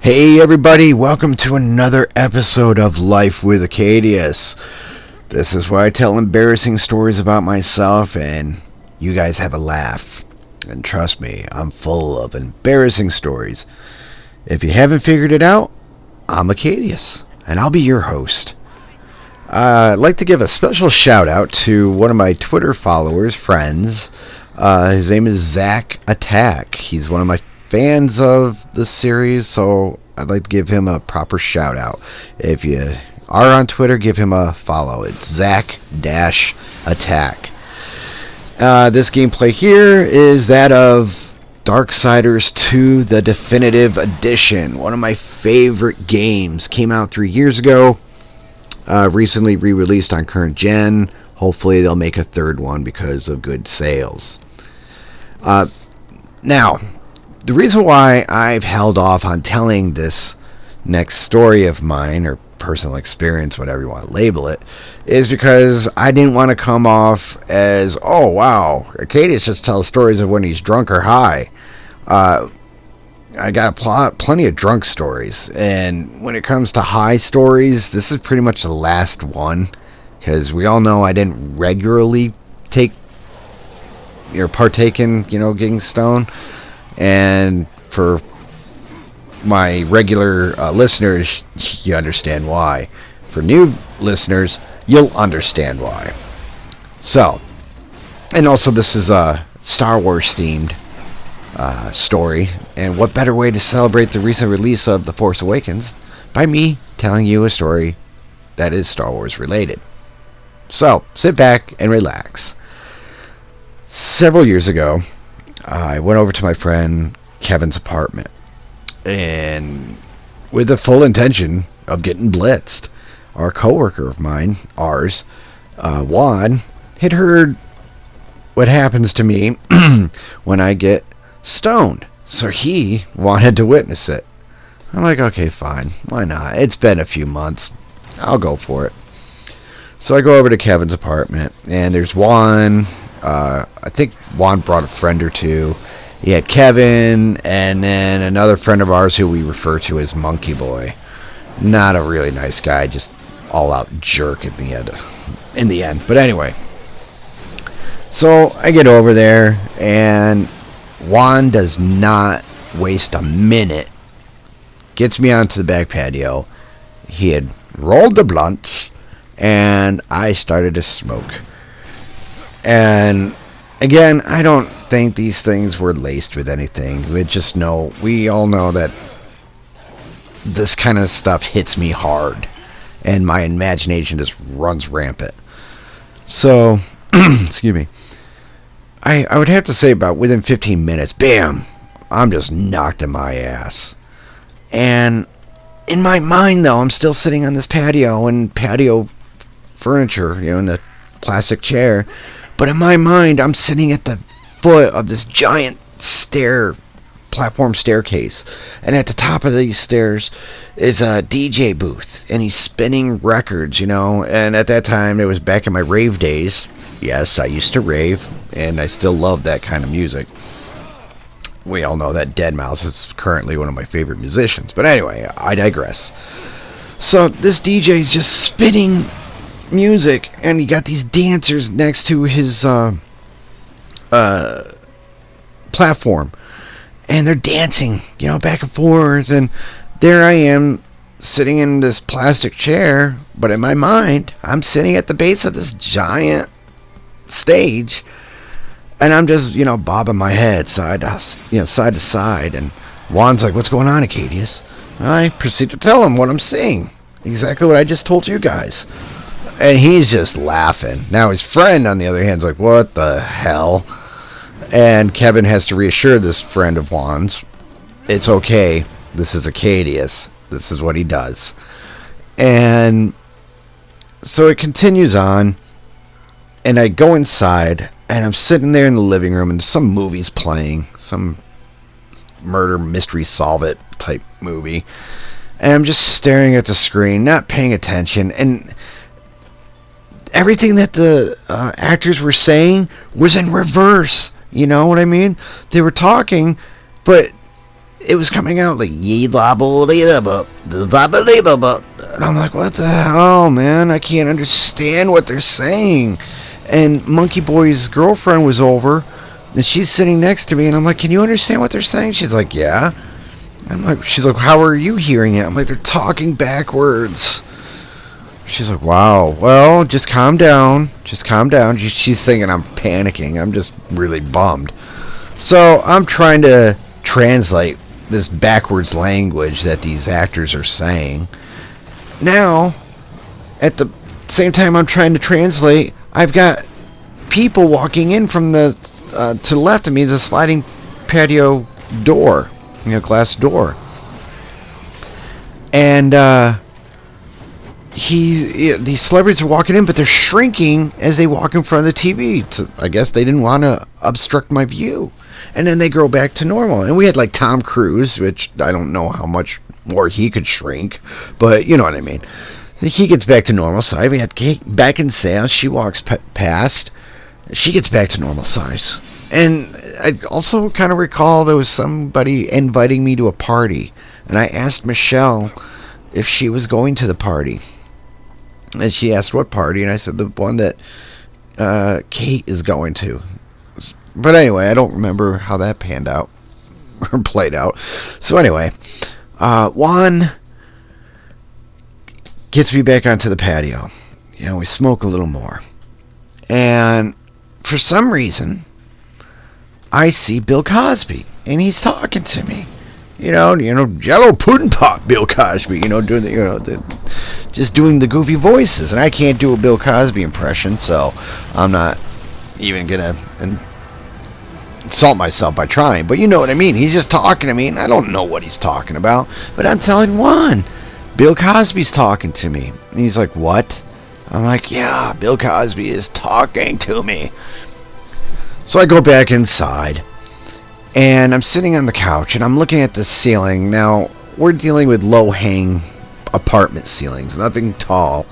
Hey everybody, welcome to another episode of Life with Acadius. This is where I tell embarrassing stories about myself and you guys have a laugh. And trust me, I'm full of embarrassing stories. If you haven't figured it out, I'm Acadius, and I'll be your host. I'd like to give a special shout out to one of my Twitter followers, friends. His name is Zach Attack. He's one of my fans of the series, so I'd like to give him a proper shout out. If you are on Twitter, give him a follow. It's Zach-Attack. This gameplay here is that of Darksiders 2, the Definitive Edition. One of my favorite games. Came out 3 years ago. Recently re-released on current gen. Hopefully they'll make a third one because of good sales. Now, the reason why I've held off on telling this next story of mine, or personal experience, whatever you want to label it, is because I didn't want to come off as, oh wow, Acadius just tells stories of when he's drunk or high. I got plenty of drunk stories, and when it comes to high stories, this is pretty much the last one, because we all know I didn't regularly partake in, getting stoned. And for my regular listeners, you understand why. For new listeners, you'll understand why. So, and also this is a Star Wars themed story. And what better way to celebrate the recent release of The Force Awakens by me telling you a story that is Star Wars related. So, sit back and relax. Several years ago, I went over to my friend Kevin's apartment, and with the full intention of getting blitzed. Our coworker of mine, Juan, had heard what happens to me when I get stoned, so he wanted to witness it. I'm like, okay, fine, why not? It's been a few months, I'll go for it. So I go over to Kevin's apartment, and there's Juan. I think Juan brought a friend or two. He had Kevin, and then another friend of ours who we refer to as Monkey Boy. Not a really nice guy, just all-out jerk in the end. But anyway, so I get over there, and Juan does not waste a minute. Gets me onto the back patio. He had rolled the blunts, and I started to smoke. And again, I don't think these things were laced with anything. We all know that this kind of stuff hits me hard, and my imagination just runs rampant. So, excuse me, I would have to say about within 15 minutes, bam, I'm just knocked in my ass. And in my mind, though, I'm still sitting on this patio and patio furniture, in the plastic chair. But in my mind, I'm sitting at the foot of this giant platform staircase. And at the top of these stairs is a DJ booth. And he's spinning records, And at that time, it was back in my rave days. Yes, I used to rave. And I still love that kind of music. We all know that Deadmau5 is currently one of my favorite musicians. But anyway, I digress. So this DJ is just spinning music, and he got these dancers next to his platform, and they're dancing, back and forth, and there I am sitting in this plastic chair, but in my mind I'm sitting at the base of this giant stage, and I'm just bobbing my head side to side, and Juan's like, "What's going on, Acadius?" I proceed to tell him what I'm seeing, exactly what I just told you guys. And he's just laughing. Now his friend, on the other hand, is like, "What the hell?" And Kevin has to reassure this friend of Juan's, it's okay. This is Acadius. This is what he does. And so it continues on. And I go inside, and I'm sitting there in the living room, and some movie's playing. Some murder mystery solve it type movie. And I'm just staring at the screen, not paying attention. And everything that the actors were saying was in reverse. You know what I mean? They were talking, but it was coming out like yee lobble and I'm like, what the hell, man? I can't understand what they're saying. And Monkey Boy's girlfriend was over, and she's sitting next to me, and I'm like, can you understand what they're saying? She's like, yeah. I'm like, she's like, how are you hearing it? I'm like, they're talking backwards. She's like, wow. Well, just calm down. Just calm down. She's thinking I'm panicking. I'm just really bummed. So I'm trying to translate this backwards language that these actors are saying. Now, at the same time I'm trying to translate, I've got people walking in from the to the left of me, the sliding patio door, glass door. And these celebrities are walking in, but they're shrinking as they walk in front of the TV. I guess they didn't want to obstruct my view. And then they grow back to normal. And we had like Tom Cruise, which I don't know how much more he could shrink, but you know what I mean. He gets back to normal size. We had Kate Beckinsale. She walks past. She gets back to normal size. And I also kind of recall there was somebody inviting me to a party. And I asked Michelle if she was going to the party. And she asked what party. And I said the one that Kate is going to. But anyway, I don't remember how that panned out. Or played out. So anyway, Juan gets me back onto the patio. We smoke a little more. And for some reason, I see Bill Cosby. And he's talking to me. Jello pudding pop, Bill Cosby. Doing just doing the goofy voices. And I can't do a Bill Cosby impression, so I'm not even gonna insult myself by trying. But you know what I mean. He's just talking to me, and I don't know what he's talking about. But I'm telling Juan, Bill Cosby's talking to me. And he's like, what? I'm like, yeah, Bill Cosby is talking to me. So I go back inside. And I'm sitting on the couch, and I'm looking at the ceiling. Now, we're dealing with low-hang apartment ceilings, nothing tall.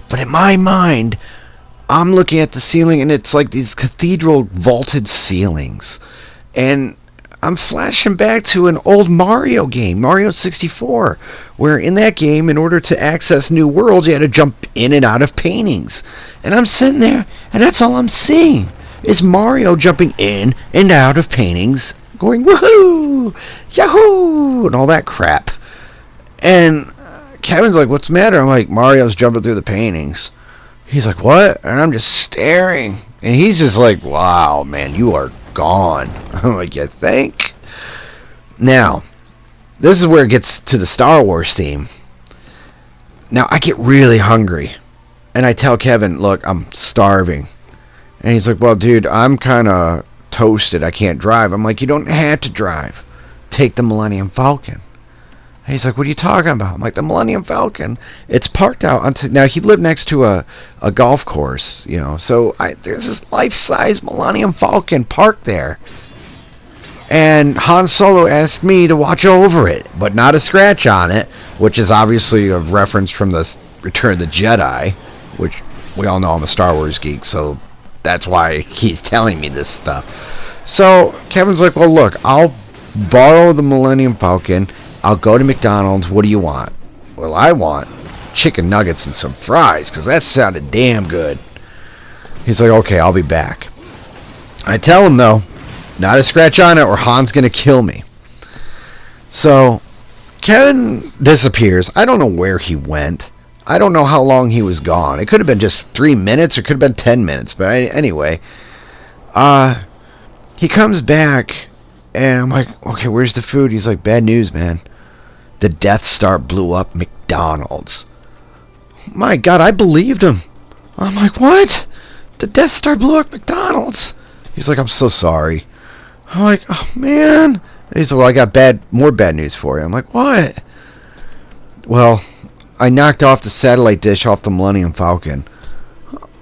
But in my mind, I'm looking at the ceiling, and it's like these cathedral vaulted ceilings. And I'm flashing back to an old Mario game, Mario 64, where in that game, in order to access new worlds, you had to jump in and out of paintings. And I'm sitting there, and that's all I'm seeing, is Mario jumping in and out of paintings, going woohoo, yahoo, and all that crap. And Kevin's like, what's the matter? I'm like, Mario's jumping through the paintings. He's like, what? And I'm just staring. And he's just like, wow, man, you are gone. I'm like, you think? Now, this is where it gets to the Star Wars theme. Now, I get really hungry. And I tell Kevin, look, I'm starving. And he's like, well, dude, I'm kind of toasted. I can't drive. I'm like, you don't have to drive. Take the Millennium Falcon. And he's like, what are you talking about? I'm like, the Millennium Falcon. It's parked out. Now, he lived next to a golf course, So there's this life-size Millennium Falcon parked there. And Han Solo asked me to watch over it, but not a scratch on it, which is obviously a reference from the Return of the Jedi, which we all know I'm a Star Wars geek, so that's why he's telling me this stuff. So Kevin's like, well, look, I'll borrow the Millennium Falcon. I'll go to McDonald's. What do you want? Well, I want chicken nuggets and some fries, because that sounded damn good. He's like, okay, I'll be back. I tell him, though, not a scratch on it or Han's going to kill me. So Kevin disappears. I don't know where he went. I don't know how long he was gone. It could have been just 3 minutes or it could have been 10 minutes. But anyway, he comes back and I'm like, okay, where's the food? He's like, bad news, man. The Death Star blew up McDonald's. My God, I believed him. I'm like, what? The Death Star blew up McDonald's. He's like, I'm so sorry. I'm like, oh, man. And he's like, well, I got more bad news for you. I'm like, what? Well, I knocked off the satellite dish off the Millennium Falcon.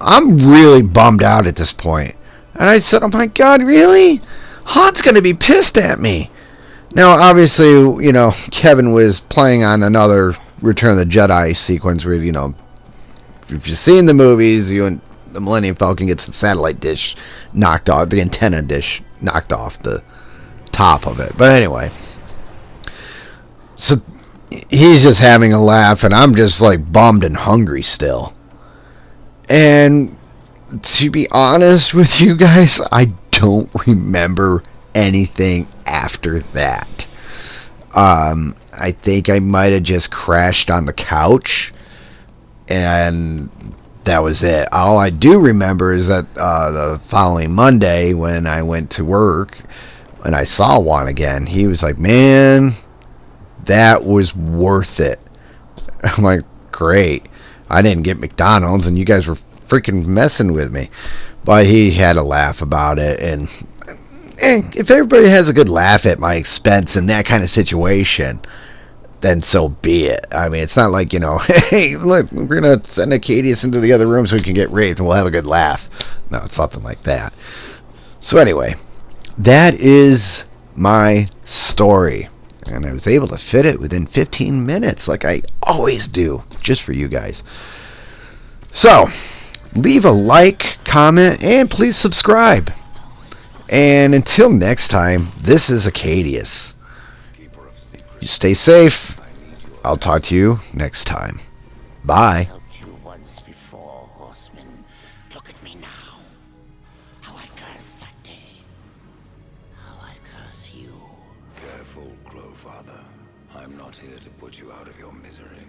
I'm really bummed out at this point. And I said, oh my God, really? Han's going to be pissed at me. Now, obviously, Kevin was playing on another Return of the Jedi sequence where, if you've seen the movies, the Millennium Falcon gets the satellite dish knocked off, the antenna dish knocked off the top of it. But anyway, So he's just having a laugh, and I'm just like bummed and hungry still. And to be honest with you guys, I don't remember anything after that. I think I might have just crashed on the couch, and that was it. All I do remember is that the following Monday when I went to work and I saw Juan again, he was like, "Man, that was worth it." I'm like, "Great. I didn't get McDonald's and you guys were freaking messing with me." But he had a laugh about it, and if everybody has a good laugh at my expense in that kind of situation, then so be it. I mean, it's not like, hey, look, we're going to send Acadius into the other room so we can get raped and we'll have a good laugh. No, it's nothing like that. So anyway, that is my story. And I was able to fit it within 15 minutes like I always do, just for you guys. So, leave a like, comment, and please subscribe. And until next time, this is Acadius. You stay safe. I'll talk to you next time. Bye. Look at me now. How I cursed that day. How I curse you. Careful, Crowfather. I'm not here to put you out of your misery.